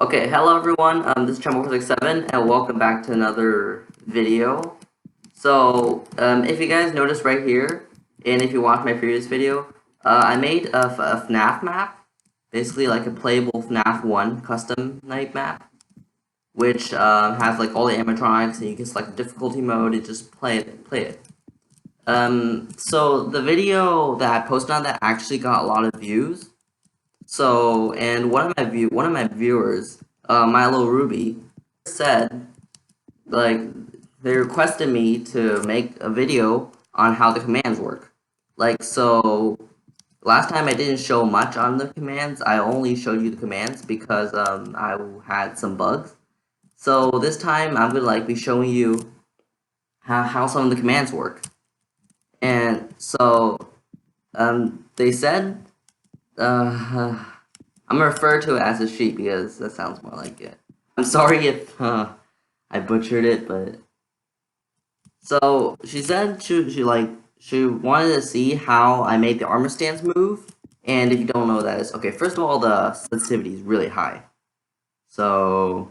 Okay, hello everyone. This is Channel467, and welcome back to another video. So, if you guys notice right here, and if you watched my previous video, I made a FNAF map, basically like a playable FNAF 1 custom night map, which has like all the animatronics, and you can select difficulty mode and just play it. So the video that I posted on that actually got a lot of views. So, and one of my viewers, Milo Ruby, said like they requested me to make a video on how the commands work. Like so, last time I didn't show much on the commands. I only showed you the commands because I had some bugs. So this time I'm gonna be showing you how some of the commands work. And so they said I'm gonna refer to it as a sheep because that sounds more like it. I'm sorry if I butchered it, but so she said she wanted to see how I made the armor stance move, and if you don't know what that is, okay, first of all, the sensitivity is really high. So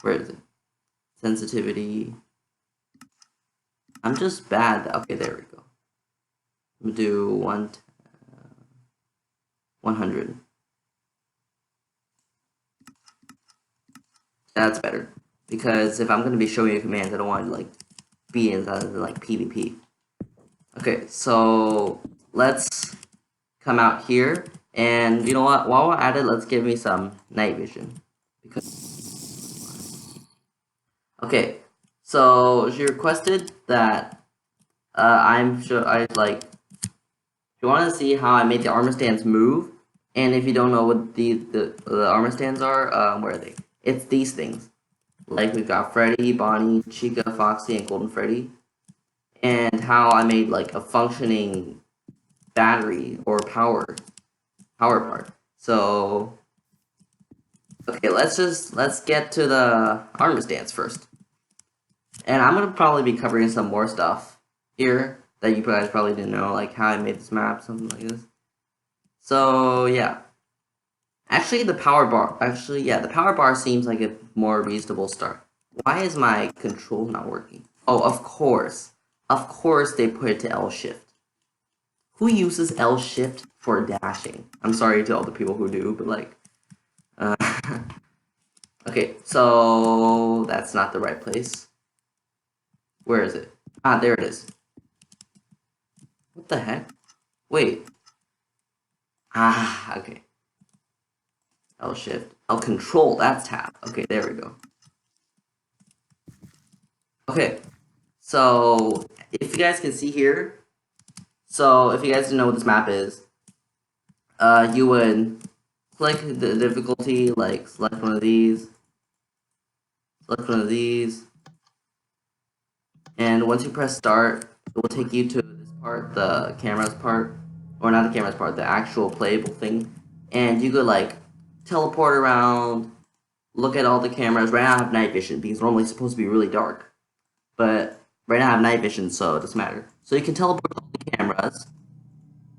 where is it? Sensitivity. I'm just bad. Okay, there we go. I'm gonna do 100. That's better because if I'm gonna be showing you commands, I don't want to be in PvP. Okay, so let's come out here, and you know what? While we're at it, let's give me some night vision because. Okay, so she requested that I'm sure She wanted to see how I made the armor stands move, and if you don't know what the armor stands are, where are they? It's these things. Like we've got Freddy, Bonnie, Chica, Foxy, and Golden Freddy. And how I made like a functioning battery or power part. So okay, let's get to the armor stance first. And I'm gonna probably be covering some more stuff here that you guys probably didn't know, like how I made this map, something like this. So yeah. Actually the power bar seems like a more reasonable start. Why is my control not working? Oh, of course. Of course they put it to L shift. Who uses L shift for dashing? I'm sorry to all the people who do, but like, okay, so that's not the right place. Where is it? Ah, there it is. What the heck? Wait. Ah, okay. L shift. L control, that's tab. Okay, there we go. Okay, so if you guys can see here, so if you guys didn't know what this map is, you would click the difficulty, like select one of these, and once you press start, it will take you to this part, the cameras part, or not the cameras part, the actual playable thing, and you could like teleport around, look at all the cameras. Right now I have night vision because normally it's supposed to be really dark, but right now I have night vision, so it doesn't matter. So you can teleport all the cameras.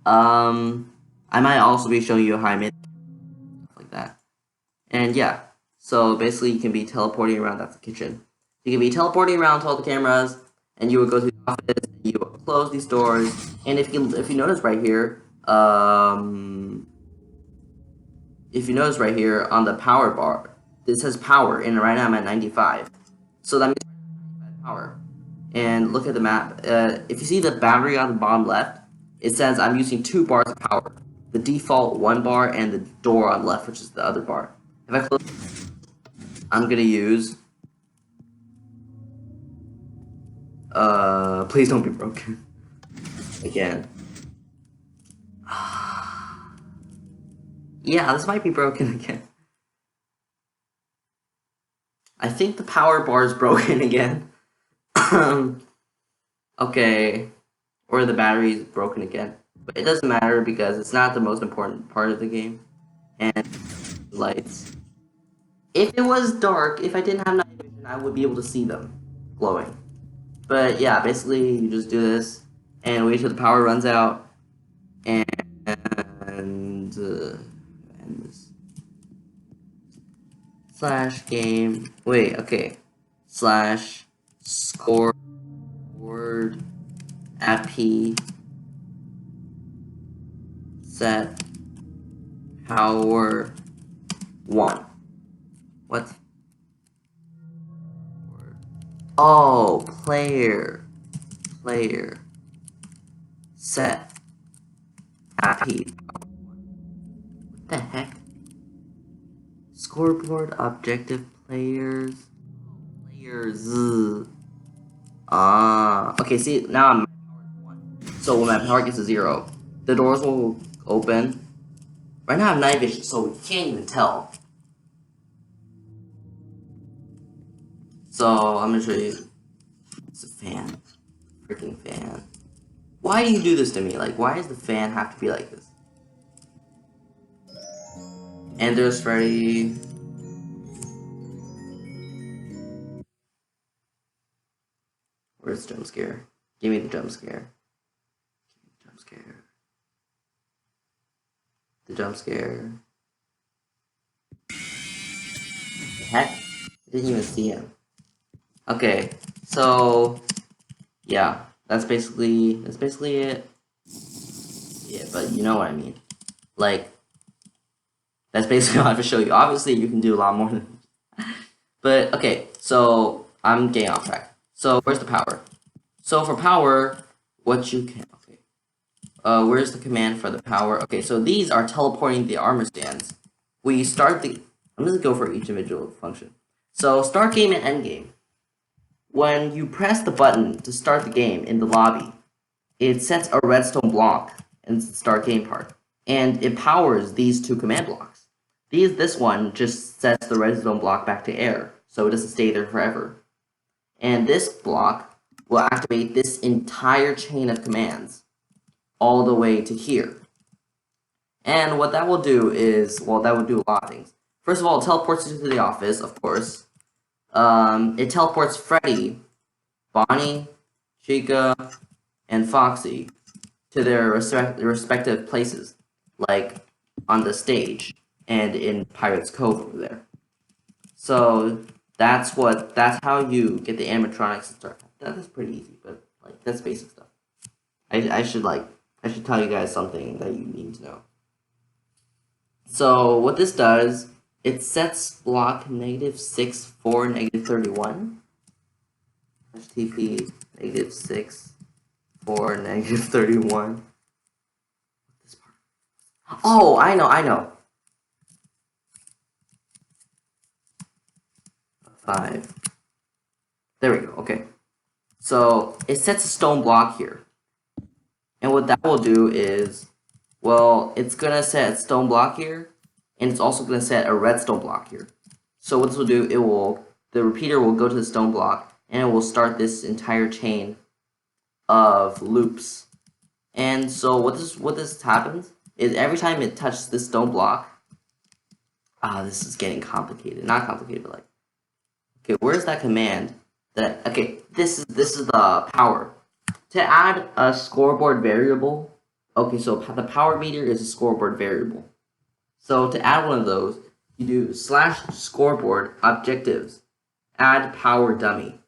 I might also be showing you how I made stuff like that. And yeah, so basically you can be teleporting around. That's the kitchen. You can be teleporting around to all the cameras, and you would go to the office, and you would close these doors. And if you notice right here, if you notice right here on the power bar, it says power, and right now I'm at 95. So that means power. And look at the map. If you see the battery on the bottom left, it says I'm using 2 bars of power. The default 1 bar and the door on the left, which is the other bar. If I close, I'm gonna use. Please don't be broken. Again. Yeah, this might be broken again. I think the power bar is broken again. Okay. Or the battery is broken again. But it doesn't matter because it's not the most important part of the game. And lights. If it was dark, if I didn't have night vision, I would be able to see them glowing. But yeah, basically you just do this and wait till the power runs out, and this. slash game, wait, okay, slash scoreboard appy set power 1. What? Oh, player set appy. What the heck? Scoreboard objective players. Okay, see, now I'm at 1. So when my power gets to 0, the doors will open. Right now I have night vision, so we can't even tell. So I'm gonna show you. It's a fan. Freaking fan. Why do you do this to me? Like, why does the fan have to be like this? And there's Freddy. Where's the jump scare? Give me the jump scare. Jump scare. The jump scare. The heck? I didn't even see him. Okay, so yeah, that's basically it. Yeah, but you know what I mean. Like, that's basically all I have to show you. Obviously, you can do a lot more than but okay, so I'm getting off track. So where's the power? So for power, what you can where's the command for the power? Okay, so these are teleporting the armor stands. We start the I'm gonna go for each individual function. So start game and end game. When you press the button to start the game in the lobby, it sets a redstone block in the start game part, and it powers these 2 command blocks. This one just sets the redstone block back to air, so it doesn't stay there forever. And this block will activate this entire chain of commands all the way to here. And what that will do is, well, that will do a lot of things. First of all, it teleports you to the office, of course. It teleports Freddy, Bonnie, Chica, and Foxy to their respective places, like on the stage and in Pirate's Cove over there. So that's how you get the animatronics to start. That's pretty easy, but like that's basic stuff. I should tell you guys something that you need to know. So what this does, it sets block -6 for -31. HTTP -6 for -31. This part. Oh, I know. 5. There we go. Okay. So it sets a stone block here. And what that will do is, well, it's going to set a stone block here, and it's also going to set a redstone block here. So what this will do, the repeater will go to the stone block, and it will start this entire chain of loops. And so what this happens is every time it touches this stone block, this is getting complicated. Not complicated, but like, okay, where's that command? Okay, this is the power. To add a scoreboard variable, okay, so the power meter is a scoreboard variable. So to add one of those, you do /scoreboard objectives, add power dummy.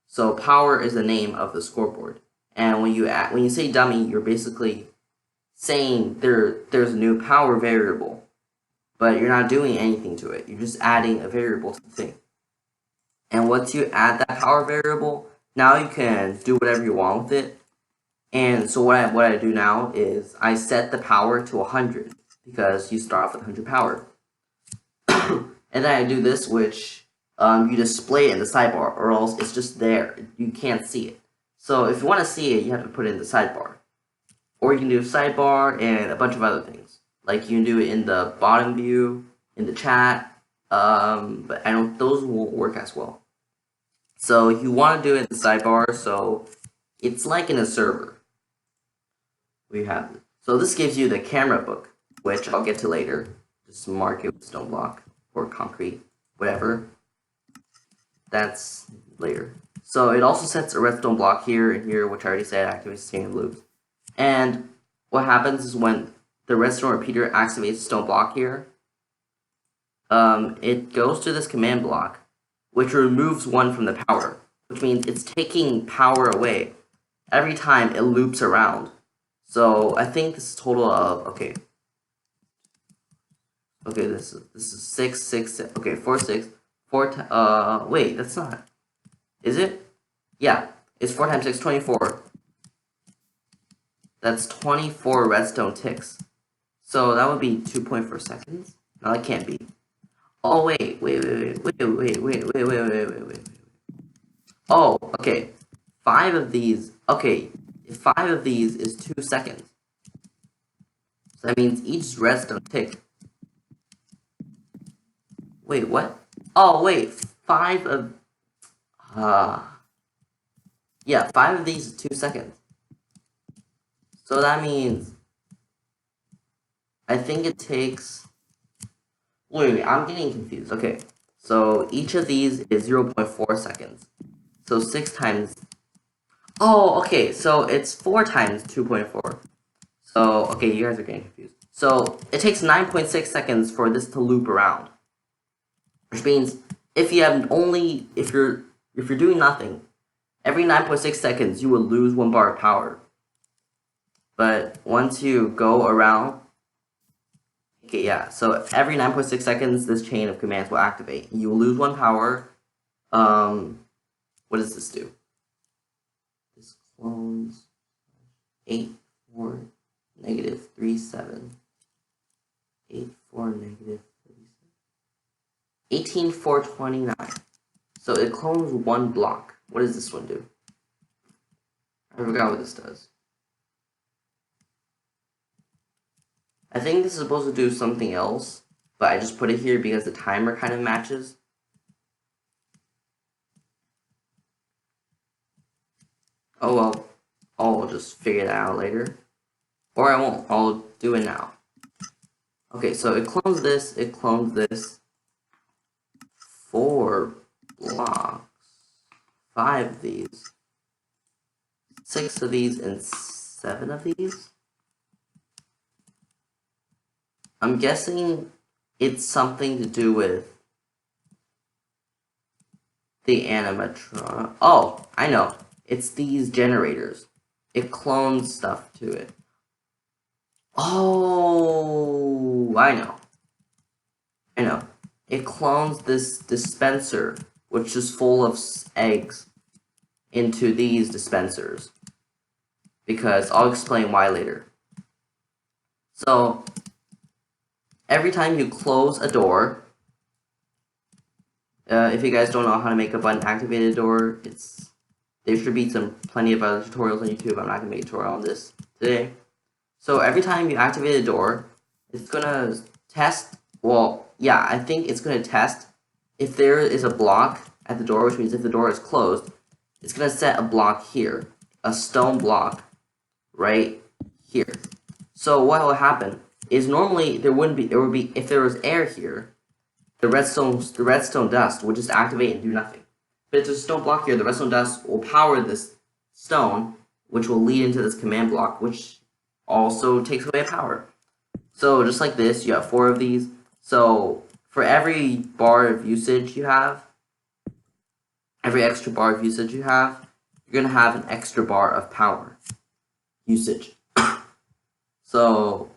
So power is the name of the scoreboard, and when you say dummy, you're basically saying there's a new power variable, but you're not doing anything to it. You're just adding a variable to the thing. And once you add that power variable, now you can do whatever you want with it. And so what I do now is I set the power to 100 because you start off with 100 power. And then I do this, which you display it in the sidebar, or else it's just there. You can't see it. So if you want to see it, you have to put it in the sidebar. Or you can do a sidebar and a bunch of other things. Like you can do it in the bottom view, in the chat, but those won't work as well. So you want to do it in the sidebar, so it's like in a server. We have it. So this gives you the camera book, which I'll get to later. Just mark it with stone block or concrete, whatever. That's later. So it also sets a redstone block here and here, which I already said activates chain of loops. And what happens is when the redstone repeater activates stone block here, it goes to this command block, which removes 1 from the power, which means it's taking power away every time it loops around. So I think this is a total of, okay, this is 6, 6, okay, 4, 6, 4, wait, that's not, is it? Yeah, it's 4 times 6, 24. That's 24 redstone ticks. So that would be 2.4 seconds. No, that can't be. Oh, wait. Oh, okay. 5 of these, okay, 5 of these is 2 seconds. So that means each redstone tick. Wait, what? Oh, wait, 5 of, yeah, 5 of these is 2 seconds. So that means, I think it takes, wait, I'm getting confused. Okay, so each of these is 0.4 seconds. So 6 times, oh, okay, so it's 4 times 2.4. So, okay, you guys are getting confused. So, it takes 9.6 seconds for this to loop around. Which means, if you have only, if you're doing nothing, every 9.6 seconds you will lose 1 bar of power. But once you go around, okay, yeah, so every 9.6 seconds this chain of commands will activate. You will lose 1 power. What does this do? This clones 8, 4, negative 3, 7. 8, 4, negative 37. 18, 4, 29. So it clones 1 block. What does this one do? I forgot what this does. I think this is supposed to do something else, but I just put it here because the timer kind of matches. Oh well, I'll just figure that out later. Or I won't, I'll do it now. Okay, so it clones this, 4 blocks, 5 of these, 6 of these, and 7 of these. I'm guessing it's something to do with the animatronic. Oh, I know. It's these generators. It clones stuff to it. Oh, I know. It clones this dispenser, which is full of eggs, into these dispensers. Because I'll explain why later. So, every time you close a door, if you guys don't know how to make a button activated door, there should be plenty of other tutorials on YouTube. I'm not going to make a tutorial on this today. So every time you activate a door, it's going to test, well, yeah, I think it's going to test if there is a block at the door, which means if the door is closed, it's going to set a block here, a stone block right here. So what will happen is normally there would be, if there was air here, the redstone dust would just activate and do nothing. But if there's a stone block here, the redstone dust will power this stone, which will lead into this command block, which also takes away power. So just like this, you have 4 of these. So for every bar of usage you have, every extra bar of usage you have, you're going to have an extra bar of power usage. So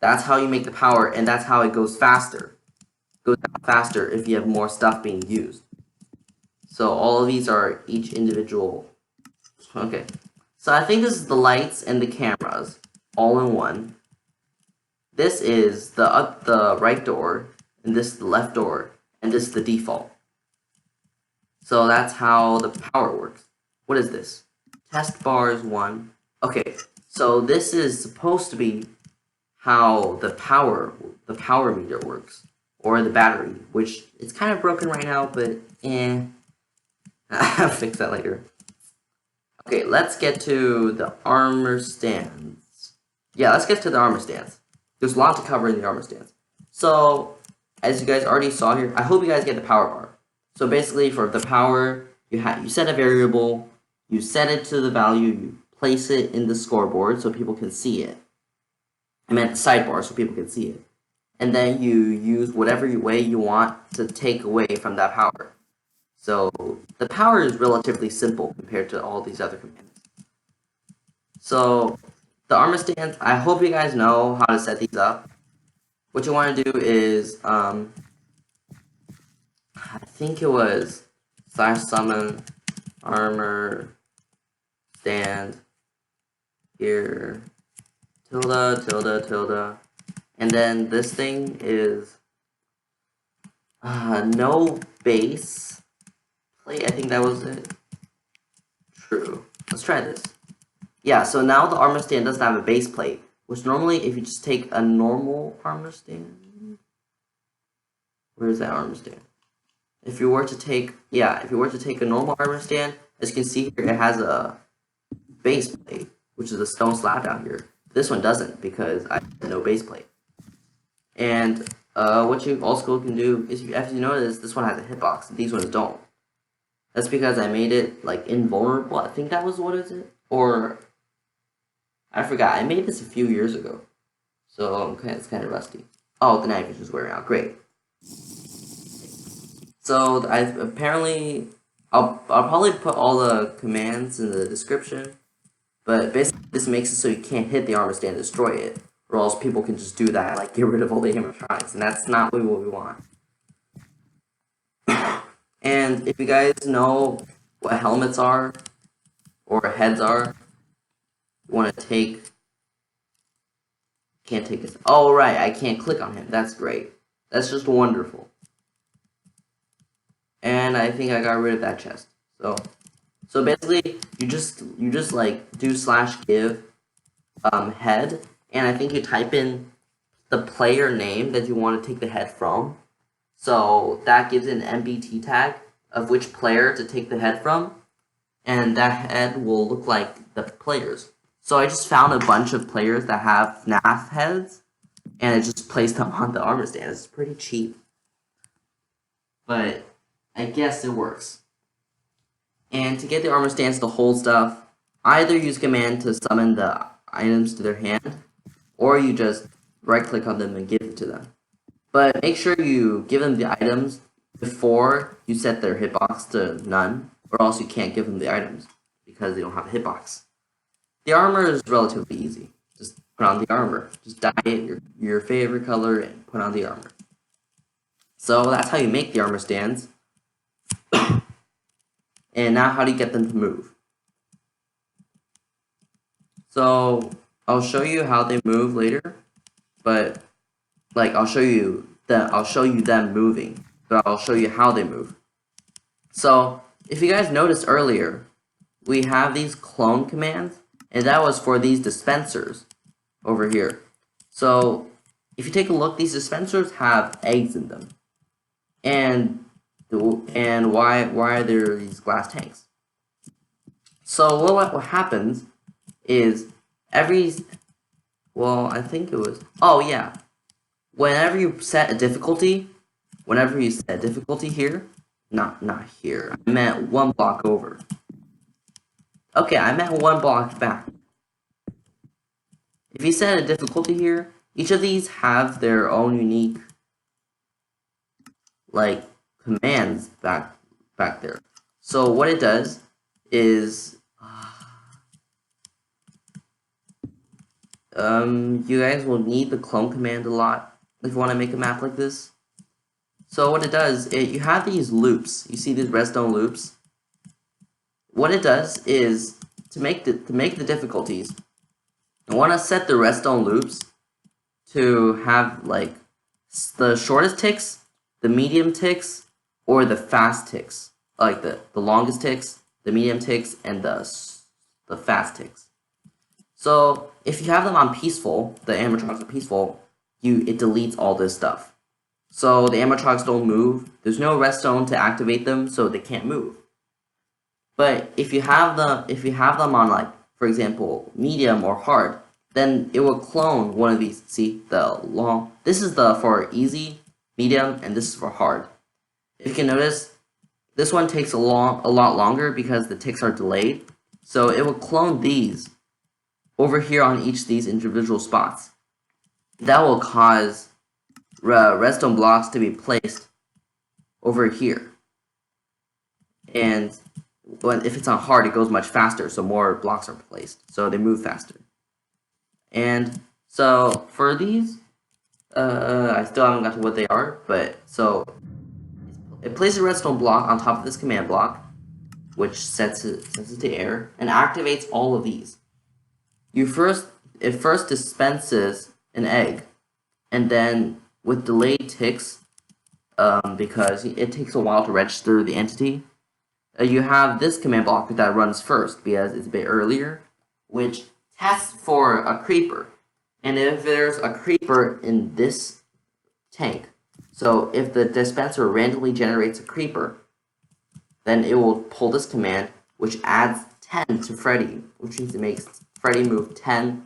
that's how you make the power, and that's how it goes faster. It goes faster if you have more stuff being used. So all of these are each individual. Okay. So I think this is the lights and the cameras all in one. This is the right door, and this is the left door, and this is the default. So that's how the power works. What is this? Test bars 1. Okay, so this is supposed to be how the power meter works, or the battery, which it's kind of broken right now, but I'll fix that later. Okay, let's get to the armor stands. Yeah, let's get to the armor stands. There's a lot to cover in the armor stands. So, as you guys already saw here, I hope you guys get the power bar. So basically, for the power, you set a variable, you set it to the value, you place it in the scoreboard so people can see it. I meant the sidebar so people can see it. and then you use whatever way you want to take away from that power. So the power is relatively simple compared to all these other commands. So the armor stands, I hope you guys know how to set these up. What you want to do is, I think it was /summon armor stand here tilde, and then this thing is no base plate. I think that was it. True. Let's try this. Yeah, so now the armor stand doesn't have a base plate, which normally if you just take a normal armor stand, where is that armor stand? If you were to take a normal armor stand, as you can see here, it has a base plate, which is a stone slab down here. This one doesn't because I have no base plate. And what you also can do is, if you notice, this one has a hitbox, and these ones don't. That's because I made it like invulnerable. I think that was what is it, or I forgot. I made this a few years ago, so it's kind of rusty. Oh, the knife is just wearing out. Great. So I'll probably put all the commands in the description, but basically this makes it so you can't hit the armor stand and destroy it, or else people can just do that, like get rid of all the animatronics, and that's not what we want. And if you guys know what helmets are, or heads are, you want to can't take this. Oh, right, I can't click on him. That's great. That's just wonderful. And I think I got rid of that chest. So basically, you just like do /give head, and I think you type in the player name that you want to take the head from. So that gives an MBT tag of which player to take the head from, and that head will look like the players. So I just found a bunch of players that have FNAF heads, and I just placed them on the armor stand. It's pretty cheap, but I guess it works. And to get the armor stands to hold stuff, either use command to summon the items to their hand, or you just right click on them and give it to them. But make sure you give them the items before you set their hitbox to none, or else you can't give them the items because they don't have a hitbox. The armor is relatively easy. Just put on the armor. Just dye it your favorite color and put on the armor. So that's how you make the armor stands. And now how do you get them to move? So I'll show you how they move later, but like I'll show you them moving, but I'll show you how they move. So if you guys noticed earlier, we have these clone commands, and that was for these dispensers over here. So if you take a look, these dispensers have eggs in them, and why are there these glass tanks? So what happens is I think it was, whenever you set a difficulty here, not here, I meant one block over. Okay, I meant one block back. If you set a difficulty here, each of these have their own unique, like, commands back there. So what it does is, you guys will need the clone command a lot if you want to make a map like this. So what it does, you have these loops. You see these redstone loops. What it does is to make the difficulties, I want to set the redstone loops to have like the shortest ticks, the medium ticks, or the fast ticks, like the longest ticks, the medium ticks, and the fast ticks. So if you have them on peaceful, the animatronics are peaceful, it deletes all this stuff. So the animatronics don't move. There's no redstone to activate them, so they can't move. But if you have them on, like, for example, medium or hard, then it will clone one of these. See, this is for easy, medium, and this is for hard. If you can notice, this one takes a lot longer because the ticks are delayed. So it will clone these over here on each of these individual spots. That will cause redstone blocks to be placed over here. And if it's on hard, it goes much faster, so more blocks are placed, so they move faster. And so for these, I still haven't got to what they are, but so it places a redstone block on top of this command block, which sets it to air and activates all of these. It first dispenses an egg, and then with delayed ticks, because it takes a while to register the entity, you have this command block that runs first because it's a bit earlier, which tests for a creeper. And if there's a creeper in this tank, so if the dispenser randomly generates a creeper, then it will pull this command, which adds 10 to Freddy, which means it makes Freddy move 10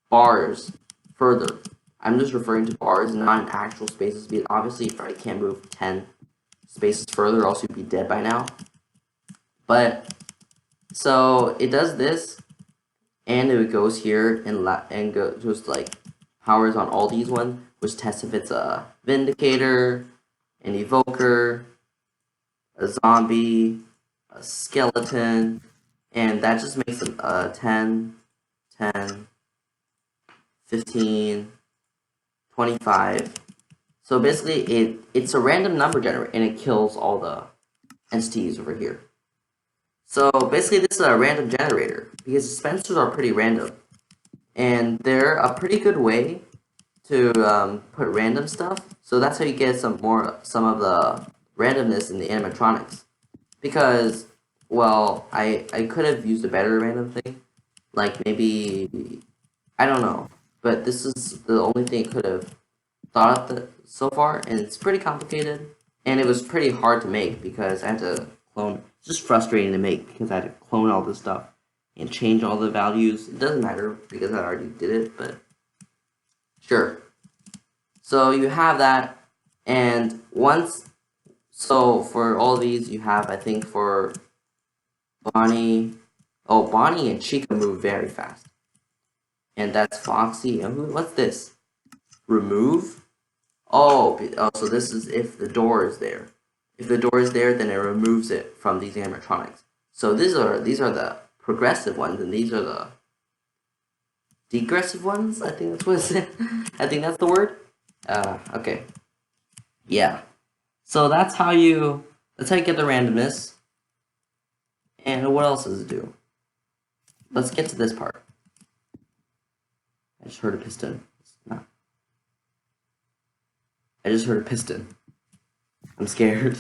bars further. I'm just referring to bars, not in actual spaces, because obviously Freddy can't move 10 spaces further, or else you'd be dead by now. But so it does this, and it goes here and just like powers on all these ones, which tests if it's a Vindicator, an Evoker, a Zombie, a Skeleton, and that just makes them 10, 10, 15, 25. So basically, it's a random number generator, and it kills all the entities over here. So basically, this is a random generator, because dispensers are pretty random. And they're a pretty good way to put random stuff. So that's how you get some of the randomness in the animatronics. Because, well, I could have used a better random thing. Like maybe, I don't know. But this is the only thing I could have thought of so far. And it's pretty complicated. And it was pretty hard to make because I had to clone. It's just frustrating to make because I had to clone all this stuff and change all the values. It doesn't matter because I already did it, but sure. So you have that, and so for all these you have, I think for Bonnie and Chica move very fast. And that's Foxy, and what's this? Remove? Oh, so this is if the door is there. If the door is there, then it removes it from these animatronics. So these are the progressive ones, and these are the degressive ones. I think that's what it's I think that's the word. Okay. Yeah. So that's how you get the randomness. And what else does it do? Let's get to this part. I just heard a piston. I just heard a piston. I'm scared.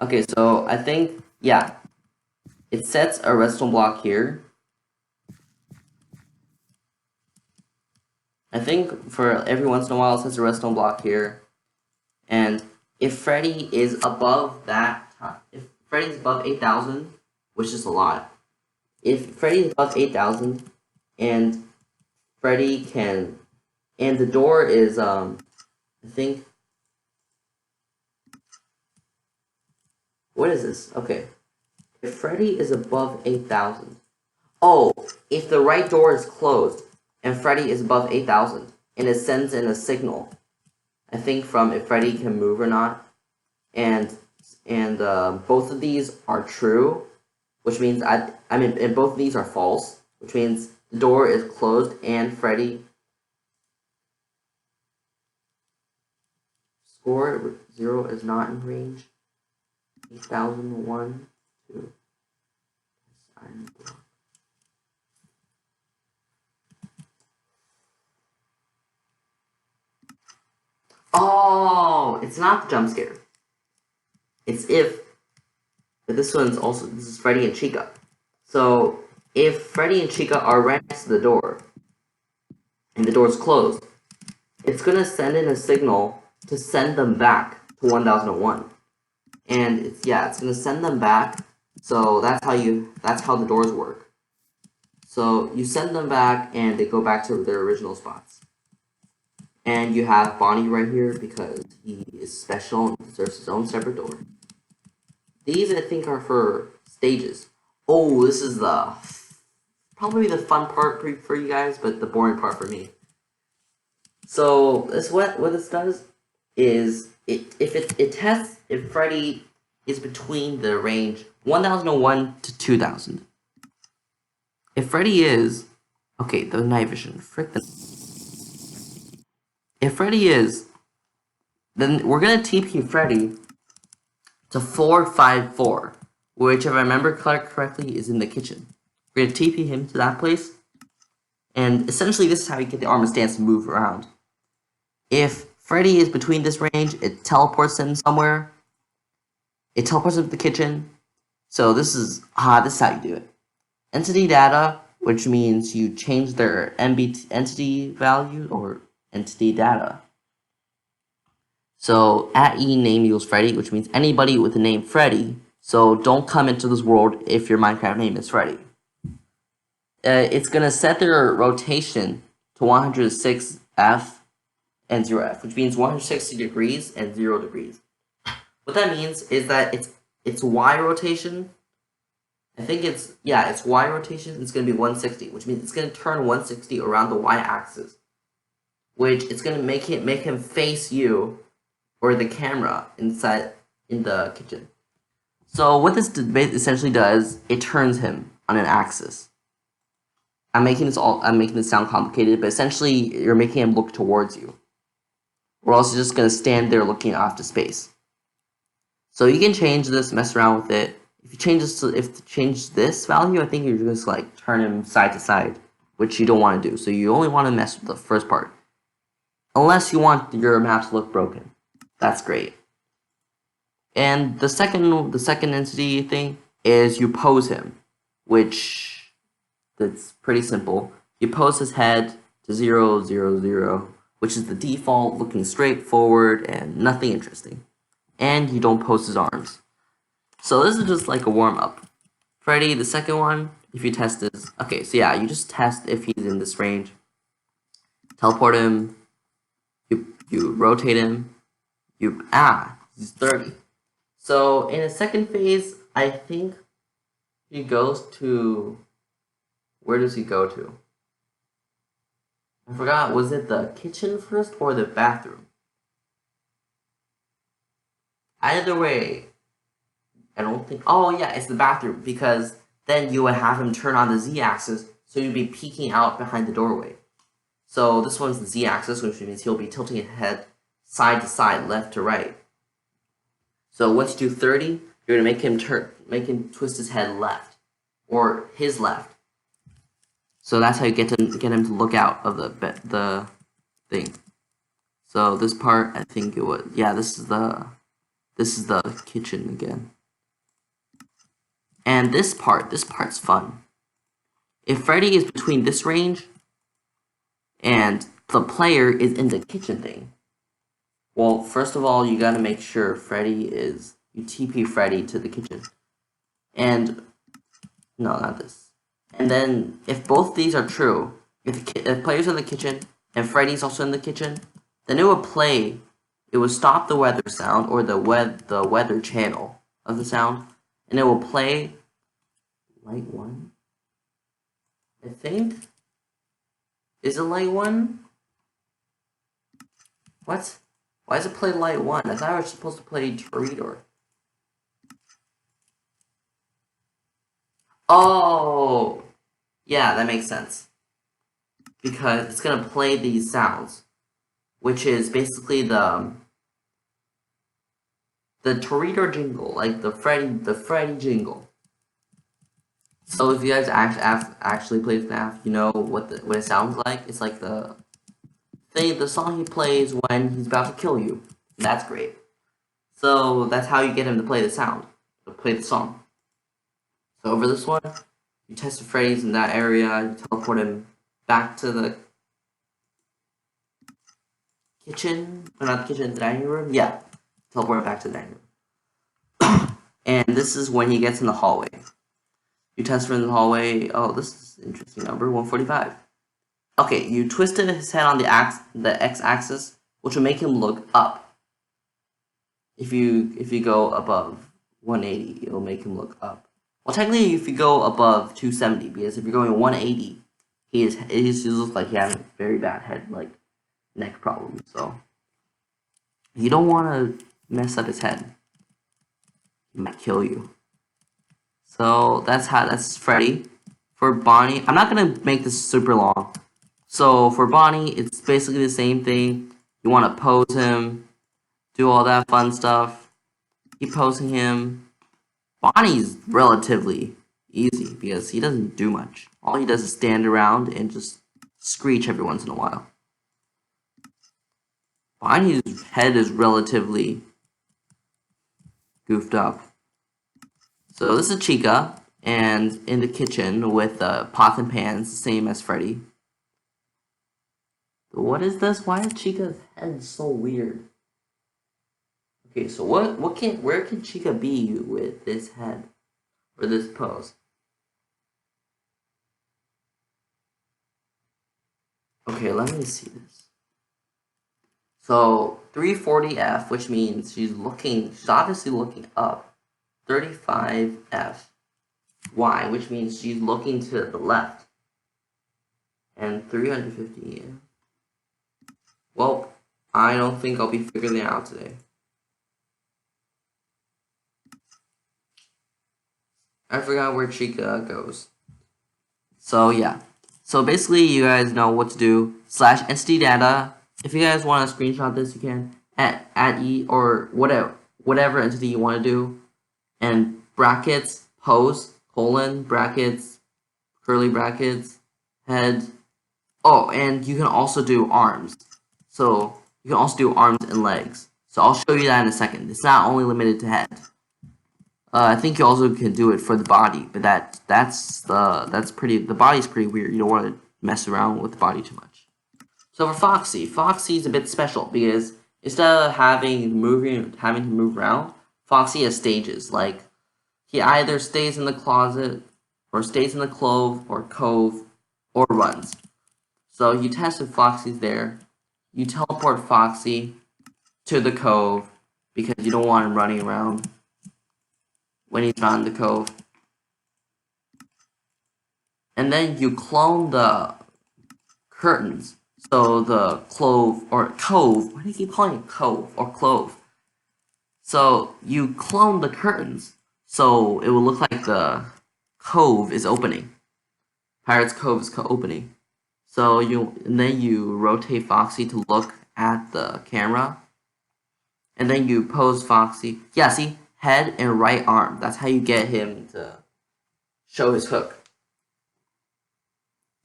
Okay, so I think, yeah. It sets a redstone block here. I think for every once in a while it sets a redstone block here. And if Freddy is above that, if Freddy's above 8,000, which is a lot. If Freddy is above 8,000 and Freddy can, and the door is, I think, what is this? Okay. If Freddy is above 8,000. Oh, if the right door is closed and Freddy is above 8,000 and it sends in a signal, I think from if Freddy can move or not, and both of these are true, which means and both of these are false, which means the door is closed and Freddy score 0 is not in range. 8,001, 2. Oh, it's not the jump scare. It's but this is Freddy and Chica. So if Freddy and Chica are right next to the door, and the door is closed, it's gonna send in a signal to send them back to 1001. And it's gonna send them back. So that's how the doors work. So you send them back and they go back to their original spots. And you have Bonnie right here because he is special and deserves his own separate door. These I think are for stages. Oh, this is probably the fun part for you guys, but the boring part for me. So this what this does is it tests if Freddy is between the range 1001 to 2000. If Freddy is okay, the night vision. Frick the. If Freddy is, then we're gonna TP Freddy to 454, which, if I remember correctly, is in the kitchen. We're gonna TP him to that place, and essentially this is how you get the armor stance to move around. If Freddy is between this range, it teleports him somewhere. It teleports him to the kitchen. So this is how you do it. Entity data, which means you change their entity value or entity data. So @e name equals Freddy, which means anybody with the name Freddy. So don't come into this world if your Minecraft name is Freddy. It's gonna set their rotation to 106F and 0F, which means 160 degrees and 0 degrees. What that means is that it's Y rotation. I think it's Y rotation. It's gonna be 160, which means it's gonna turn 160 around the Y axis, which it's gonna make him face you or the camera in the kitchen. So what this essentially does, it turns him on an axis. I'm making this sound complicated, but essentially you're making him look towards you, or else you're just gonna stand there looking off to space. So you can change this, mess around with it. If you change this value, I think you're just like turn him side to side, which you don't want to do. So you only want to mess with the first part, unless you want your map to look broken. That's great. And the second entity thing is you pose him, which that's pretty simple. You pose his head to 0, 0, 0, which is the default, looking straight forward and nothing interesting. And you don't pose his arms. So this is just like a warm-up. Freddy, the second one, if you test this, okay, so yeah, you just test if he's in this range. Teleport him, you rotate him, he's 30. So in a second phase, I think he goes to, where does he go to? I forgot, was it the kitchen first or the bathroom? Either way, I don't think, oh yeah, it's the bathroom, because then you would have him turn on the Z-axis, so you'd be peeking out behind the doorway. So this one's the Z-axis, which means he'll be tilting his head side to side, left to right. So once you do 30, you're gonna make him twist his head left, or his left. So that's how you get him to look out of the thing. So this part, I think it was, yeah, this is the kitchen again. And this part's fun. If Freddy is between this range and the player is in the kitchen thing, well, first of all, you gotta make sure you TP Freddy to the kitchen. And, no, not this. And then, if both these are true, if the player's in the kitchen and Freddy's also in the kitchen, then it would stop the weather sound, or the weather channel of the sound, and it will play light 1. I think. Is it light 1? What? Why does it play light 1? I thought I was supposed to play Torito. Oh! Yeah, that makes sense. Because it's gonna play these sounds, which is basically the Torito jingle, like the Freddy jingle. So if you guys actually play FNAF, you know what it sounds like. It's like the song he plays when he's about to kill you. That's great. So that's how you get him to play the song. So over this one, you test the Freddy's in that area, you teleport him back to the kitchen, or not the kitchen, the dining room? Yeah, teleport him back to the dining room. And this is when he gets in the hallway. You test him in the hallway, oh, this is an interesting number, 145. Okay, you twisted his head on the x-axis, which will make him look up. If you go above 180, it'll make him look up. Well, technically, if you go above 270, because if you're going 180, he looks like he has a very bad head, like neck problem. So you don't want to mess up his head. He might kill you. So that's Freddy. For Bonnie, I'm not gonna make this super long. So for Bonnie, it's basically the same thing. You want to pose him, do all that fun stuff. Keep posing him. Bonnie's relatively easy because he doesn't do much. All he does is stand around and just screech every once in a while. Bonnie's head is relatively goofed up. So this is Chica, and in the kitchen with pots and pans, the same as Freddy. What is this? Why is Chica's head so weird? Okay, so where can Chica be with this head or this pose? Okay, let me see this. So 340F, which means she's obviously looking up. 35F, Y, which means she's looking to the left. And 350. Well, I don't think I'll be figuring it out today. I forgot where Chica goes. So yeah. So basically you guys know what to do. /entity data. If you guys want to screenshot this, you can at E or whatever entity you want to do. And brackets, pose, colon, brackets, curly brackets, head. Oh, and you can also do arms. So you can also do arms and legs. So I'll show you that in a second. It's not only limited to head. I think you also can do it for the body, but the body's pretty weird. You don't want to mess around with the body too much. So for Foxy's a bit special because instead of having to move around, Foxy has stages. Like he either stays in the closet, or stays in the cove, or runs. So you test if Foxy's there. You teleport Foxy to the cove because you don't want him running around when he's not in the cove. And then you clone the curtains. So the cove, why do you keep calling it cove or clove? So you clone the curtains so it will look like the cove is opening. Pirate's Cove is opening. So then you rotate Foxy to look at the camera. And then you pose Foxy. Yeah, see? Head and right arm. That's how you get him to show his hook.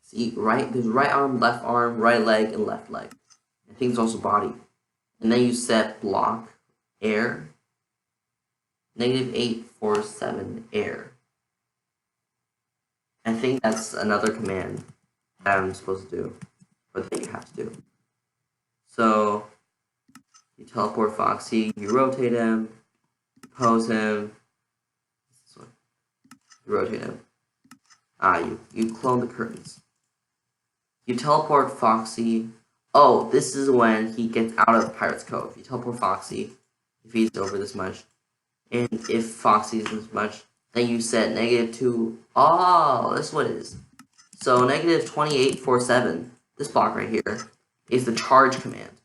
See, there's right arm, right leg, and left leg. I think there's also body. And then you set block, air, -847 air. I think that's another command that I'm supposed to do, or that you have to do. So, you teleport Foxy, you rotate him, you pose him, you rotate him. You clone the curtains. You teleport Foxy. Oh, this is when he gets out of Pirate's Cove. You teleport Foxy if he's over this much. And if Foxy is this much, then you set -2. Oh, that's what it is. So -2847, this block right here, is the charge command.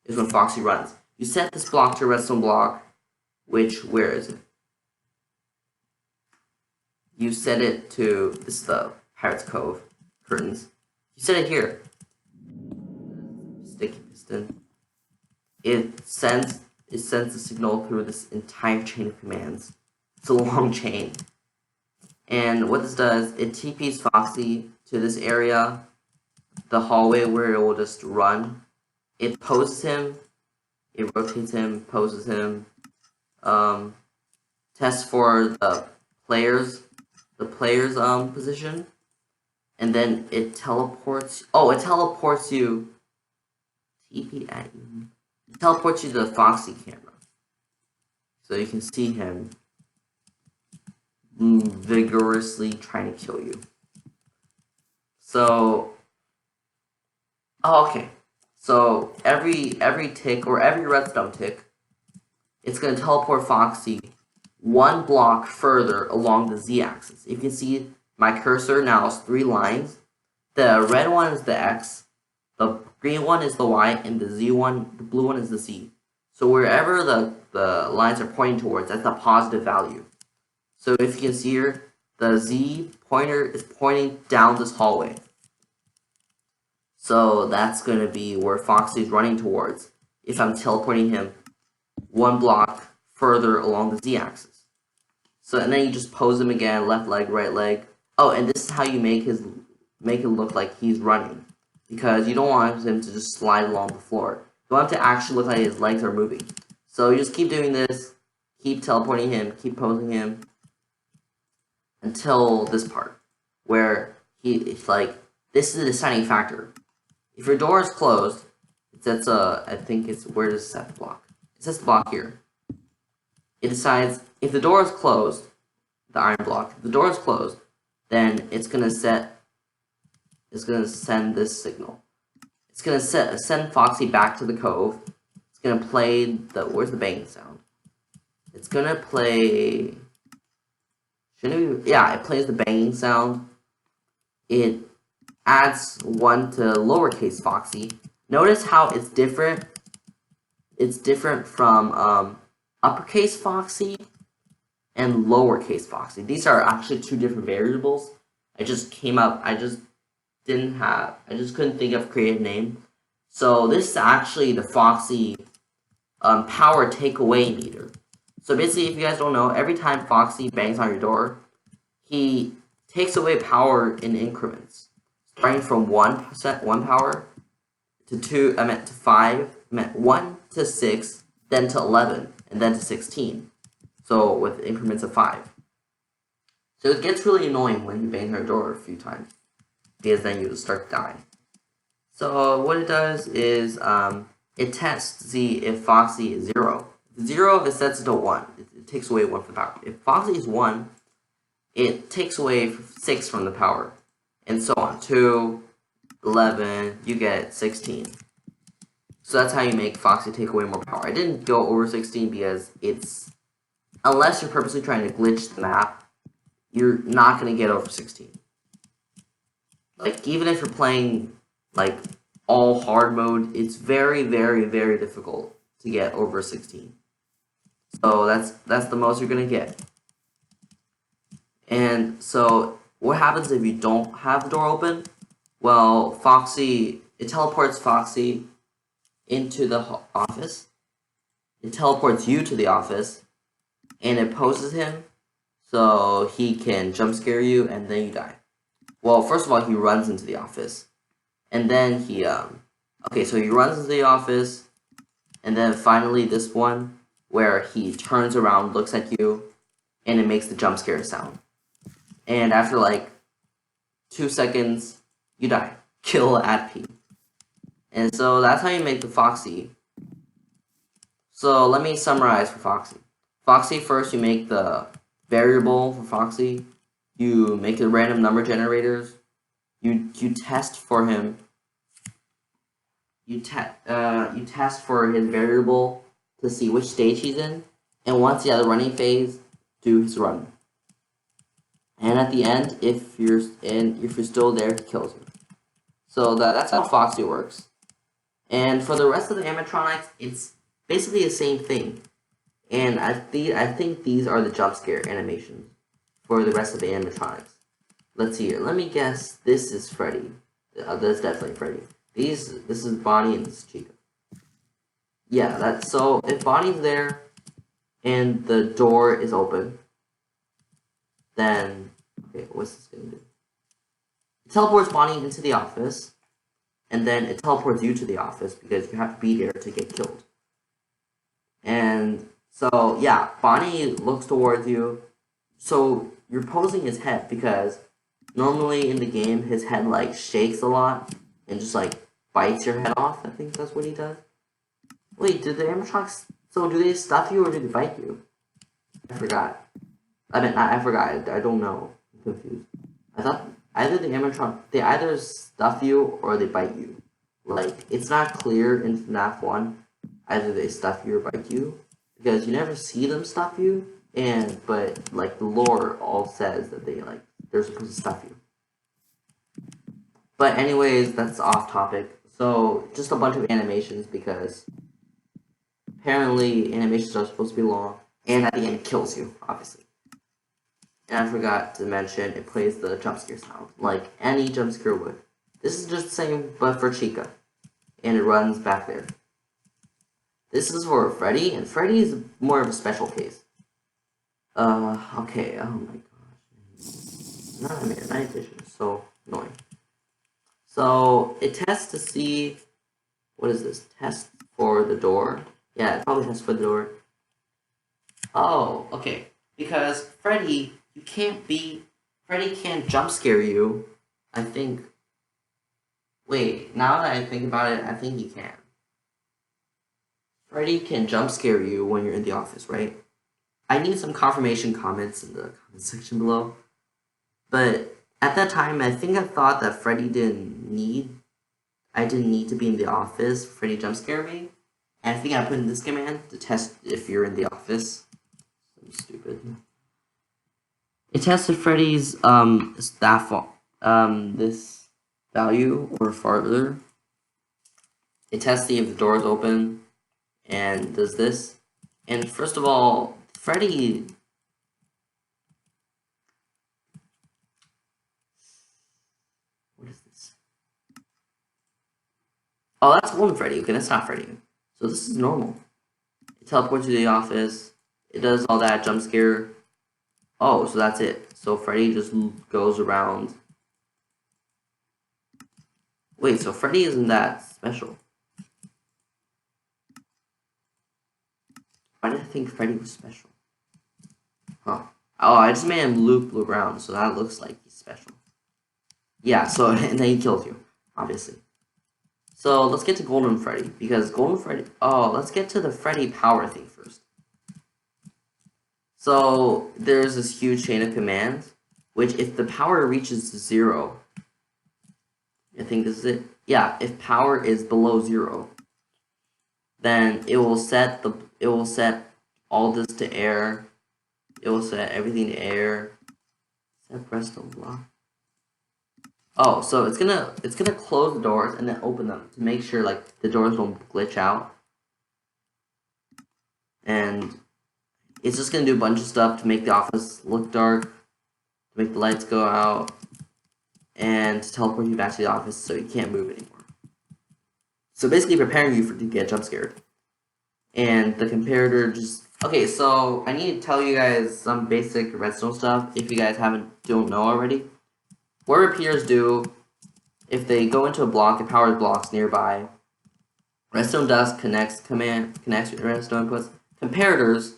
Is when Foxy runs. You set this block to redstone block, where is it? You set it to, this is the Pirate's Cove curtains. You set it here. Sticky piston. It sends a signal through this entire chain of commands. It's a long chain. And what this does, it TPs Foxy to this area, the hallway where it will just run. It poses him, it rotates him, poses him, tests for the player's position, and then it teleports. Oh, it teleports you. TP at you. It teleports you to the Foxy camera, so you can see him vigorously trying to kill you. So, okay. So every tick or every redstone tick, it's gonna teleport Foxy one block further along the z-axis. If you see my cursor now is 3 lines. The red one is the X, the green one is the Y, and the Z one, the blue one is the Z. So wherever the lines are pointing towards, that's a positive value. So if you can see here, the Z pointer is pointing down this hallway. So that's going to be where Foxy is running towards if I'm teleporting him one block further along the Z-axis. So, and then you just pose him again, left leg, right leg. Oh, and this is how you make it look like he's running, because you don't want him to just slide along the floor. You want him to actually look like his legs are moving. So you just keep doing this, keep teleporting him, keep posing him, until this part, where it's like, this is the deciding factor. If your door is closed, that's I think it's, where does it set the block? It sets the block here. It decides, if the door is closed, the iron block, if the door is closed, then it's gonna send this signal. It's gonna send Foxy back to the cove. It's gonna play where's the banging sound? It's gonna play, it plays the banging sound. It adds 1 to lowercase Foxy. Notice how it's different. It's different from uppercase Foxy and lowercase Foxy. These are actually 2 different variables. I just couldn't think of a creative name. So this is actually the Foxy power takeaway meter. So basically, if you guys don't know, every time Foxy bangs on your door, he takes away power in increments, starting from 1%, 1 power, to 2, to 5, 1 to 6, then to 11, and then to 16. So with increments of 5. So it gets really annoying when you bang her door a few times, because then you start to die. So what it does is it tests to see if Foxy is 0. 0, it sets it to 1. It takes away 1 from the power. If Foxy is 1, it takes away 6 from the power, and so on. 2, 11, you get 16. So that's how you make Foxy take away more power. I didn't go over 16 because it's, unless you're purposely trying to glitch the map, you're not going to get over 16. Like, even if you're playing, like, all hard mode, it's very, very, very difficult to get over 16. So that's the most you're going to get. And so what happens if you don't have the door open? Well, Foxy, it teleports Foxy into the office. It teleports you to the office, and it poses him so he can jump scare you, and then you die. Well, first of all, he runs into the office, and then he so he runs into the office, and then finally this one where he turns around, looks at you, and it makes the jump scare sound. And after like 2 seconds, you die. Kill at P. And so that's how you make the Foxy. So let me summarize for Foxy. Foxy, first you make the variable for Foxy. You make the random number generators. You test for him. You test for his variable to see which stage he's in. And once he has a running phase, do his run. And at the end, if you're still there, he kills you. So that's how Foxy works. And for the rest of the animatronics, it's basically the same thing. And I think these are the jump scare animations for the rest of the animatronics. Let's see here. Let me guess. This is Freddy. That's definitely Freddy. This is Bonnie and this is Chica. Yeah, that's so. If Bonnie's there and the door is open, then okay, what's this gonna do? It teleports Bonnie into the office, and then it teleports you to the office because you have to be there to get killed. And so yeah, Bonnie looks towards you. So you're posing his head because normally in the game his head like shakes a lot and just like bites your head off. I think that's what he does. Wait, did the animatronics? So do they stuff you or do they bite you? I forgot. I forgot. I don't know. I'm confused. I thought either the animatronic, they either stuff you or they bite you. Like, it's not clear in FNAF 1 either they stuff you or bite you, because you never see them stuff you, but like the lore all says that they're supposed to stuff you. But anyways, that's off topic. So just a bunch of animations because apparently animations are supposed to be long, and at the end it kills you, obviously. And I forgot to mention it plays the jump scare sound, like any jump scare would. This is just the same, but for Chica, and it runs back there. This is for Freddy, and Freddy is more of a special case. Okay, oh my gosh. Night vision is so annoying. So, it tests to see, what is this? Test for the door? Yeah, it probably tests for the door. Oh, okay. Because Freddy, Freddy can't jump scare you, I think. Wait, now that I think about it, I think he can. Freddy can jump scare you when you're in the office, right? I need some confirmation comments in the comment section below. But at that time, I think I thought that I didn't need to be in the office for Freddy jump scare me. And I think I put in this command to test if you're in the office. I'm stupid. It tested Freddy's this value or farther. It tests if the door is open and does this. And first of all, Freddy. What is this? Oh, that's Golden Freddy. Okay, that's not Freddy. So this is normal. It teleports to the office. It does all that jump scare. Oh, so that's it. So Freddy just goes around. Wait, so Freddy isn't that special. Why did I think Freddy was special? Huh. Oh, I just made him loop around, so that looks like he's special. Yeah, so, and then he kills you, obviously. So, let's get to Golden Freddy, because Golden Freddy... Oh, let's get to the Freddy power thing first. So, there's this huge chain of commands, which if the power reaches 0... I think this is it. Yeah, if power is below 0, then it will set all this to air. It will set everything to air. Set redstone block. Oh, so it's gonna close the doors and then open them to make sure like the doors don't glitch out. And it's just gonna do a bunch of stuff to make the office look dark, to make the lights go out, and to teleport you back to the office so you can't move anymore. So basically preparing you to get jump scared. And the comparator just... Okay, so I need to tell you guys some basic redstone stuff if you guys don't know already. What repeaters do, if they go into a block, it powers blocks nearby. Redstone dust connects redstone inputs. Comparators,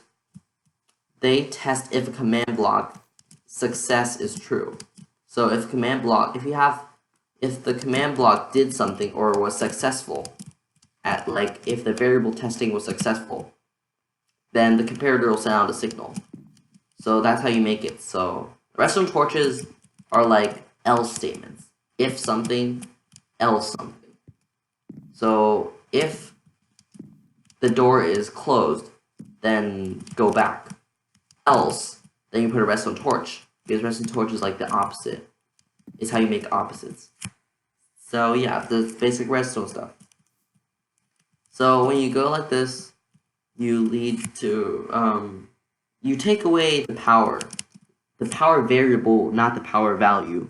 they test if a command block success is true. So if the command block did something or was successful, if the variable testing was successful, then the comparator will send out a signal. So that's how you make it. So redstone torches are like else statements. If something, else something. So if the door is closed, then go back. Else, then you put a redstone torch, because redstone torch is like the opposite. It's how you make opposites. So yeah, the basic redstone stuff. So when you go like this, you lead to, you take away the power variable, not the power value.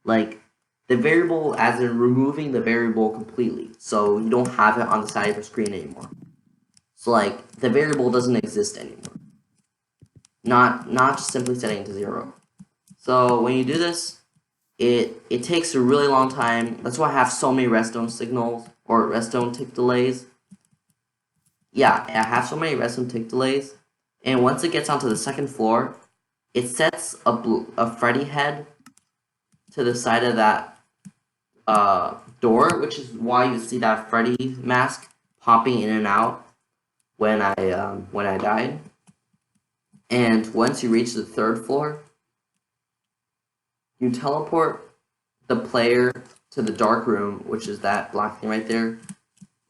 Like, the variable as in removing the variable completely, so you don't have it on the side of the screen anymore. So like, the variable doesn't exist anymore. Not just simply setting it to 0. So when you do this, it takes a really long time. That's why I have so many redstone signals, or redstone tick delays. Yeah, I have so many redstone tick delays, and once it gets onto the second floor, it sets a Freddy head to the side of that door, which is why you see that Freddy mask popping in and out when I died. And once you reach the third floor, you teleport the player to the dark room, which is that black thing right there.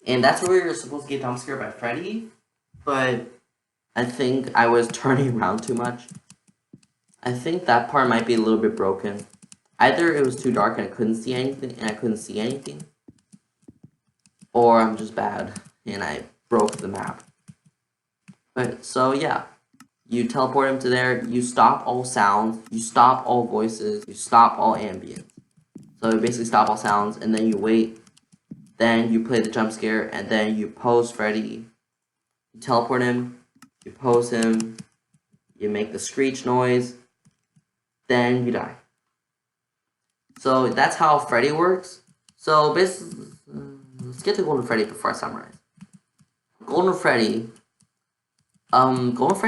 And that's where you're supposed to get jump scared by Freddy, but I think I was turning around too much. I think that part might be a little bit broken. Either it was too dark and I couldn't see anything, or I'm just bad and I broke the map. But so yeah, you teleport him to there, you stop all sounds, you stop all voices, you stop all ambience. So you basically stop all sounds, and then you wait, then you play the jump scare, and then you pose Freddy. You teleport him, you pose him, you make the screech noise, then you die. So that's how Freddy works. So basically, let's get to Golden Freddy before I summarize. Golden Freddy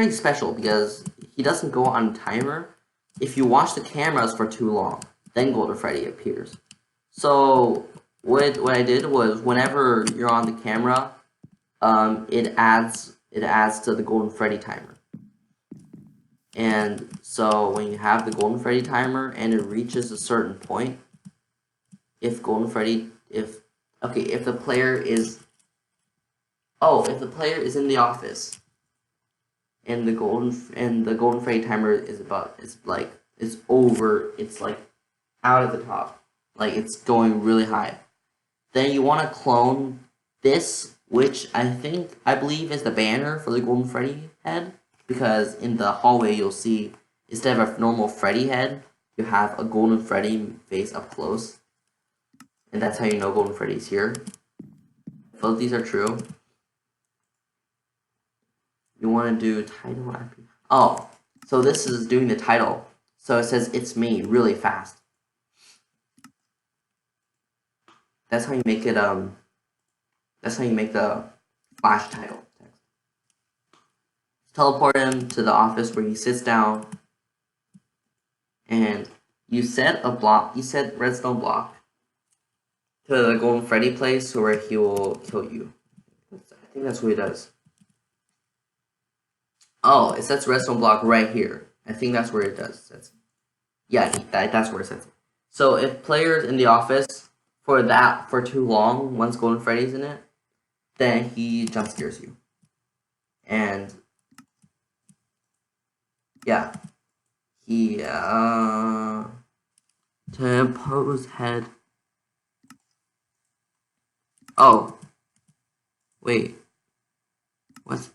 is special because he doesn't go on a timer. If you watch the cameras for too long, then Golden Freddy appears. So what I did was whenever you're on the camera, it adds to the Golden Freddy timer. And so when you have the Golden Freddy timer and it reaches a certain point, if the player is in the office and the Golden Freddy timer is over, it's like out of the top, like it's going really high, then you want to clone this, which I believe is the banner for the Golden Freddy head, because in the hallway you'll see, instead of a normal Freddy head, you have a Golden Freddy face up close, and that's how you know Golden Freddy's here. If both these are true, you want to do title. Oh, so this is doing the title. So it says "It's me" really fast. That's how you make it. That's how you make the flash title text. Teleport him to the office where he sits down, and you set a block. You set redstone block to the Golden Freddy place where he will kill you. I think that's what he does. Oh, it sets redstone block right here. I think that's where it does. That's where it sets it. So if players in the office for too long, once Golden Freddy's in it, then he jump scares you. And yeah, he to pose head. Oh, wait, what?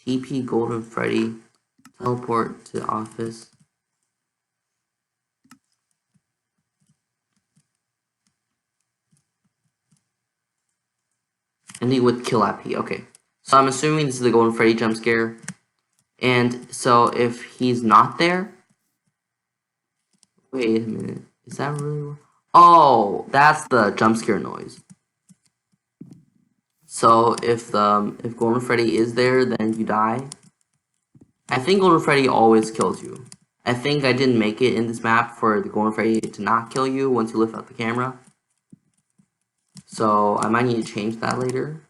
TP Golden Freddy, teleport to office. And he would kill IP. Okay, so I'm assuming this is the Golden Freddy jump scare. And so if he's not there, wait a minute, is that really? Oh, that's the jump scare noise. So if Golden Freddy is there, then you die. I think Golden Freddy always kills you. I think I didn't make it in this map for the Golden Freddy to not kill you once you lift up the camera. So I might need to change that later.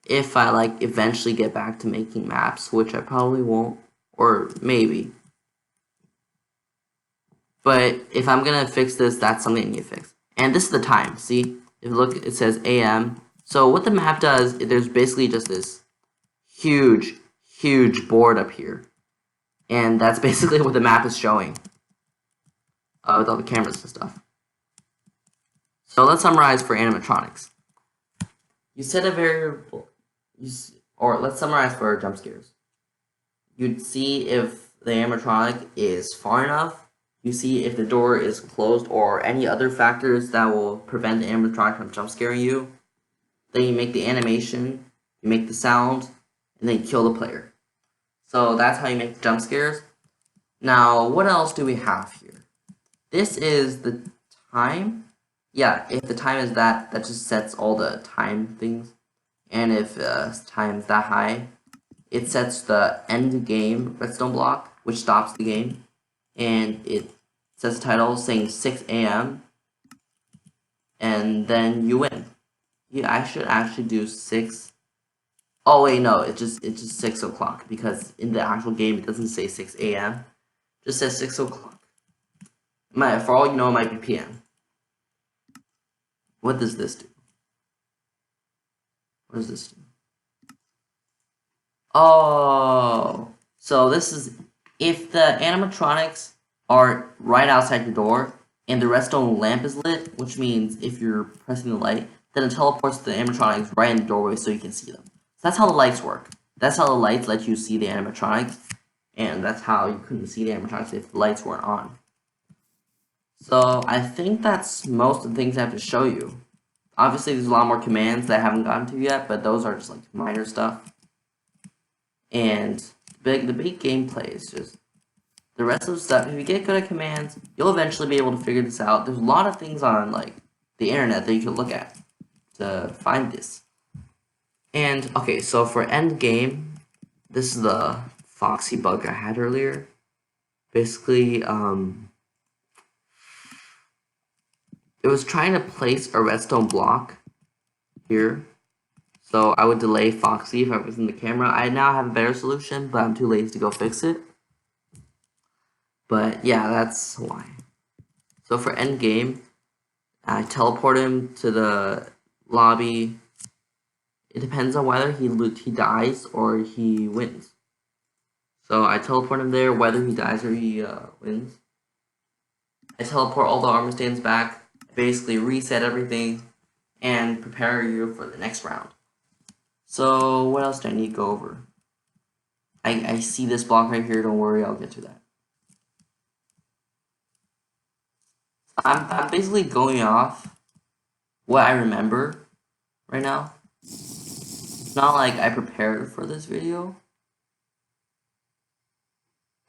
If I eventually get back to making maps, which I probably won't, or maybe. But if I'm gonna fix this, that's something I need to fix. And this is the time. See, if you look, it says AM. So what the map does, there's basically just this huge board up here, and that's basically what the map is showing with all the cameras and stuff. So let's summarize for animatronics. You set a variable, or let's summarize for jump scares. You'd see if the animatronic is far enough. You see if the door is closed or any other factors that will prevent the animatronic from jump scaring you. Then you make the animation, you make the sound, and then you kill the player. So that's how you make jump scares. Now, what else do we have here? This is the time. Yeah, if the time is that just sets all the time things. And if time is that high, it sets the end game redstone block, which stops the game. And it sets the title saying 6 AM. And then you win. Yeah, I should actually do 6. Oh wait, no, it's just 6 o'clock, because in the actual game it doesn't say 6 AM. It just says 6 o'clock. For all you know, it might be PM. What does this do? What does this do? Oh, so this is if the animatronics are right outside your door, and the redstone lamp is lit, which means if you're pressing the light, then it teleports the animatronics right in the doorway so you can see them. So that's how the lights work. That's how the lights let you see the animatronics, and that's how you couldn't see the animatronics if the lights weren't on. So I think that's most of the things I have to show you. Obviously, there's a lot more commands that I haven't gotten to yet, but those are just like minor stuff. And the big gameplay is just the rest of the stuff. If you get good at commands, you'll eventually be able to figure this out. There's a lot of things on like the internet that you can look at to find this. And okay, so for end game, this is the Foxy bug I had earlier. Basically, it was trying to place a redstone block here. So I would delay Foxy if I was in the camera. I now have a better solution, but I'm too lazy to go fix it. But yeah, that's why. So for end game, I teleport him to the lobby. It depends on whether he dies or he wins. So I teleport him there whether he dies or he wins. I teleport all the armor stands back, basically reset everything, and prepare you for the next round. So what else do I need to go over? I see this block right here, don't worry, I'll get to that. I'm basically going off what I remember right now. It's not like I prepared for this video.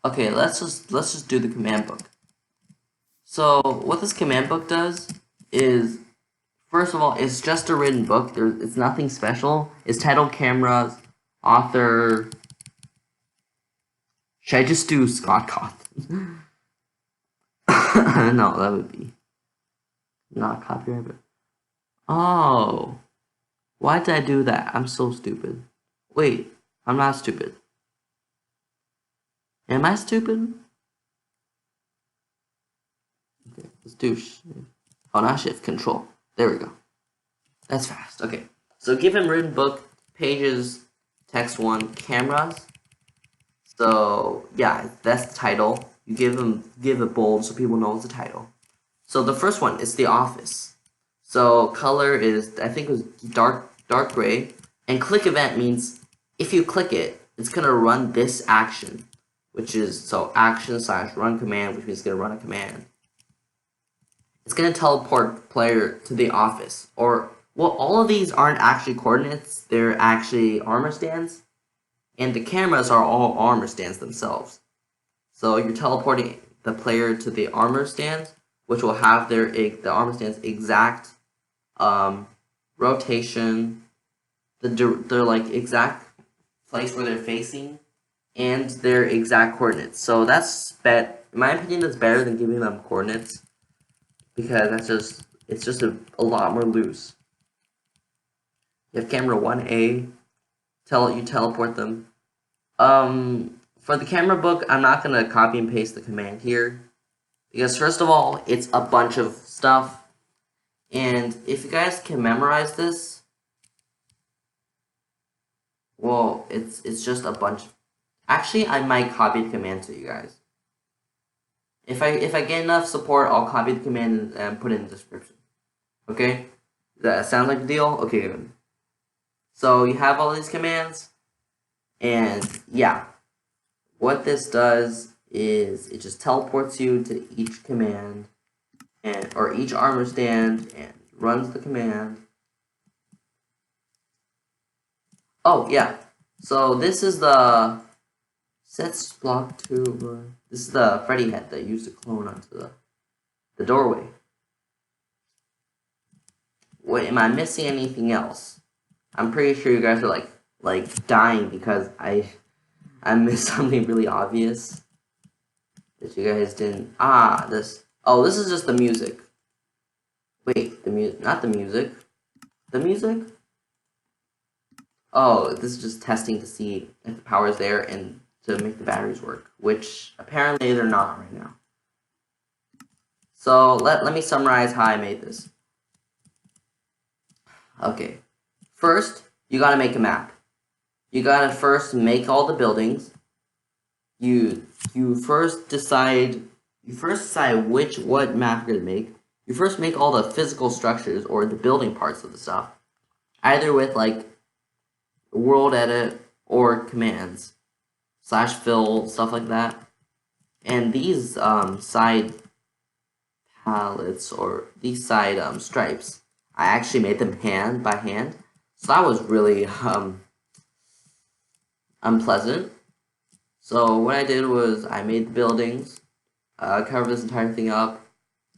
Okay, let's just do the command book. So what this command book does is, first of all, it's just a written book. It's nothing special. It's titled Cameras, author. Should I just do Scott Cawthon? No, that would be not copyright. But oh, why did I do that? I'm so stupid. Wait, I'm not stupid. Am I stupid? Okay, let's do not shift, control. There we go. That's fast. Okay, so give him written book, pages, text 1, cameras. So yeah, that's the title. You give it bold so people know it's the title. So the first one is The Office. So color is, I think it was dark gray. And click event means if you click it, it's gonna run this action, which is so action/run command, which means it's gonna run a command. It's gonna teleport player to the office. Or well, all of these aren't actually coordinates, they're actually armor stands. And the cameras are all armor stands themselves. So you're teleporting the player to the armor stands, which will have the armor stand's exact rotation, their like exact place where they're facing, and their exact coordinates. So that's in my opinion, that's better than giving them coordinates, because it's just a lot more loose. You have camera 1A, you teleport them. For the camera book, I'm not gonna copy and paste the command here, because first of all, it's a bunch of stuff, and if you guys can memorize this, well, it's just a bunch. Actually, I might copy the command to you guys. If I get enough support, I'll copy the command and put it in the description. Okay? That sounds like a deal? Okay, good. So you have all these commands, and yeah. What this does is it just teleports you to each command or each armor stand and runs the command. Oh yeah, so this is the sets block 2. This is the Freddy head that used to clone onto the doorway. Wait, am I missing anything else? I'm pretty sure you guys are like dying because I missed something really obvious that you guys didn't. This is just the music. Wait, not the music. The music? Oh, this is just testing to see if the power is there and to make the batteries work, which apparently they're not right now. So let me summarize how I made this. Okay, first you gotta make a map. You gotta first make all the buildings. You first decide you first decide what map you're gonna make. You first make all the physical structures or the building parts of the stuff, either with like world edit or commands /fill, stuff like that. And these side palettes or these side stripes, I actually made them by hand. So that was really unpleasant. So what I did was I made the buildings, covered this entire thing up,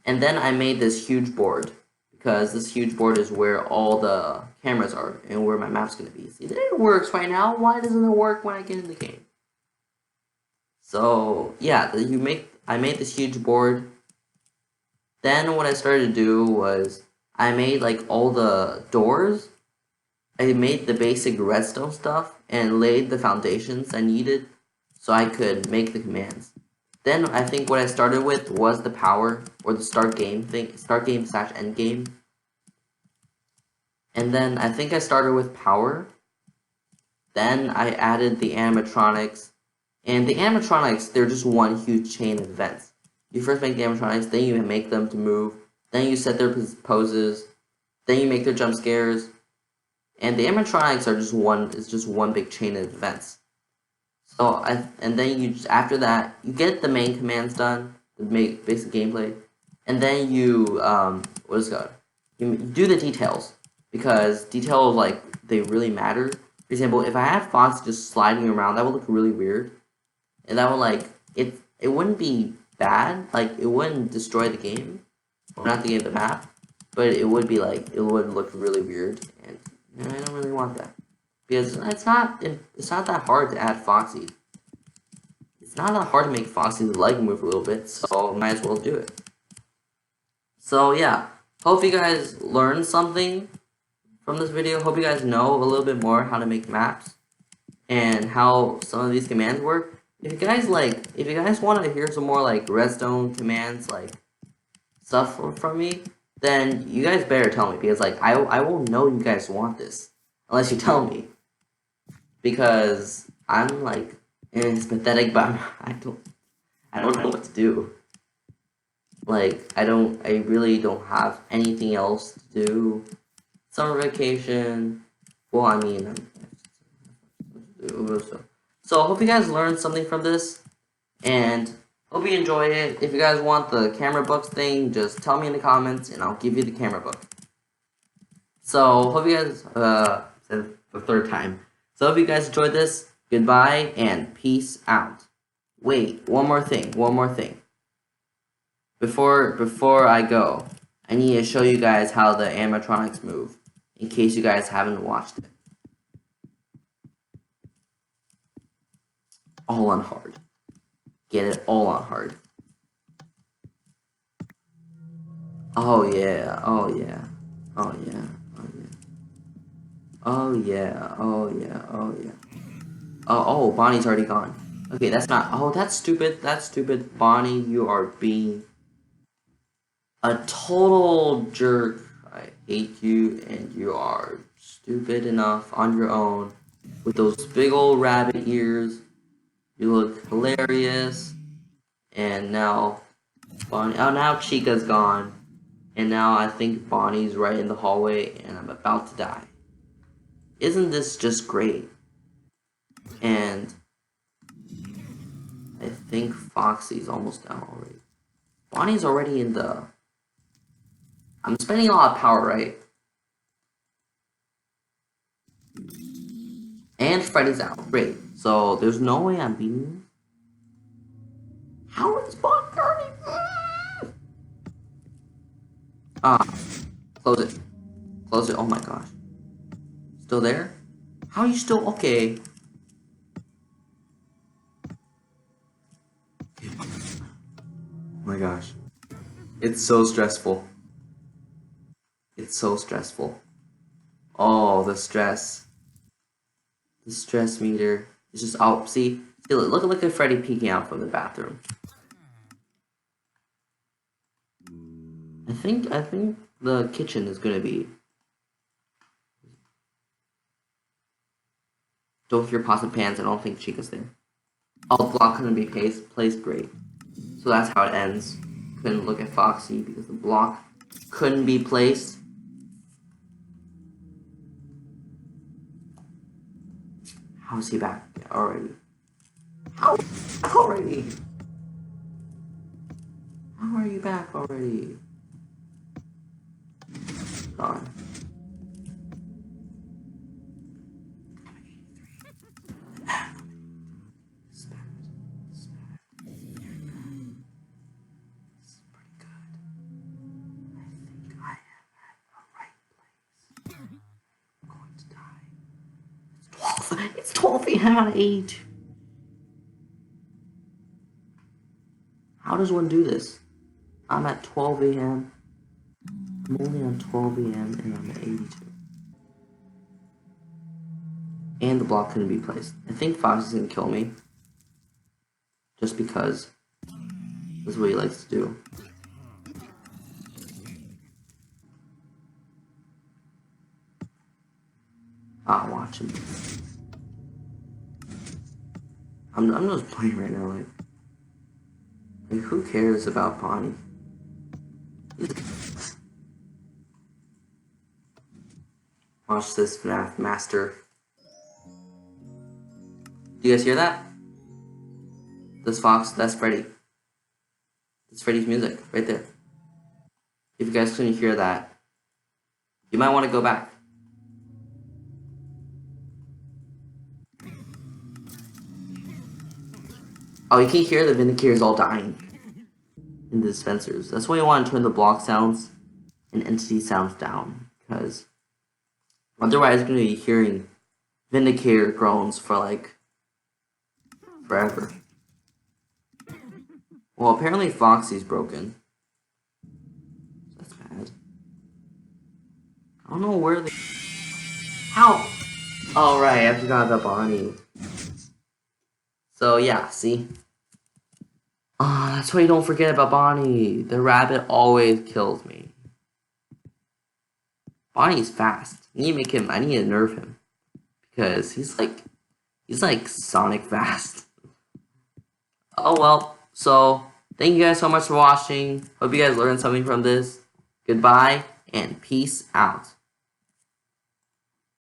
and then I made this huge board, because this huge board is where all the cameras are and where my map's going to be. See, it works right now. Why doesn't it work when I get in the game? So yeah, I made this huge board. Then what I started to do was I made like all the doors. I made the basic redstone stuff and laid the foundations I needed so I could make the commands. Then I think what I started with was the power, or the start game / end game. And then I think I started with power. Then I added the animatronics. And the animatronics, they're just one huge chain of events. You first make the animatronics, then you make them to move, then you set their poses, then you make their jump scares. And the animatronics are just one big chain of events. So and then after that you get the main commands done, the basic gameplay, and then you you do the details, because details they really matter. For example, if I had Foxy just sliding around, that would look really weird, and that would it wouldn't be bad, it wouldn't destroy the game, or not the game, the map, but it would be it would look really weird, and I don't really want that. Because it's not that hard to add Foxy. It's not that hard to make Foxy's leg move a little bit, so might as well do it. So yeah, hope you guys learned something from this video. Hope you guys know a little bit more how to make maps and how some of these commands work. If you guys want to hear some more redstone commands, stuff from me, then you guys better tell me, because I won't know you guys want this unless you tell me. Because I'm it's pathetic, but I don't know what to do. I really don't have anything else to do. Summer vacation. Well, I mean, so I hope you guys learned something from this, and hope you enjoy it. If you guys want the camera books thing, just tell me in the comments, and I'll give you the camera book. So hope you guys said the third time. So if you guys enjoyed this, goodbye and peace out. Wait, one more thing. Before I go, I need to show you guys how the animatronics move, in case you guys haven't watched it. All on hard. Get it all on hard. Oh yeah, oh yeah, oh yeah, oh yeah. Oh yeah, oh yeah, oh yeah. Oh, Bonnie's already gone. Okay, that's not. Oh, that's stupid. That's stupid. Bonnie, you are being a total jerk. I hate you, and you are stupid enough on your own. With those big old rabbit ears. You look hilarious. And now, Bonnie. Oh, now Chica's gone. And now I think Bonnie's right in the hallway, and I'm about to die. Isn't this just great? And I think Foxy's almost down already. Bonnie's already in the... I'm spending a lot of power, right? And Freddy's out. Great. So there's no way I'm beating... How is Bonnie already... Close it. Close it. Oh my gosh. Still there? How are you still... Okay. Oh my gosh. It's so stressful. It's so stressful. Oh, the stress. The stress meter. It's just out. See, look at Freddy peeking out from the bathroom. I think the kitchen is gonna be... Don't fear pots and pans. I don't think Chica's there. Oh, the block couldn't be placed. Great. So that's how it ends. Couldn't look at Foxy because the block couldn't be placed. How is he back already? How already? How are you back already? Gone. It's 12 a.m. out of 8. How does one do this? I'm at 12 a.m. I'm only on 12 a.m. and I'm at 82. And the block couldn't be placed. I think Foxy's gonna kill me. Just because this is what he likes to do. I'll watch him. I'm just playing right now, like who cares about Bonnie? Watch this FNAF master. Do you guys hear that? This Fox, that's Freddy. It's Freddy's music, right there. If you guys couldn't hear that, you might want to go back. Oh, you can hear the Vindicators all dying in the dispensers. That's why you want to turn the block sounds and entity sounds down, because otherwise you're going to be hearing Vindicator groans for like forever. Well, apparently Foxy's broken. That's bad. I don't know where they... How? Oh, right, I forgot about Bonnie. So, yeah, see? Oh, that's why you don't forget about Bonnie. The rabbit always kills me. Bonnie's fast. I need to make him, I need to nerf him. Because he's like Sonic fast. Oh well, so thank you guys so much for watching. Hope you guys learned something from this. Goodbye and peace out.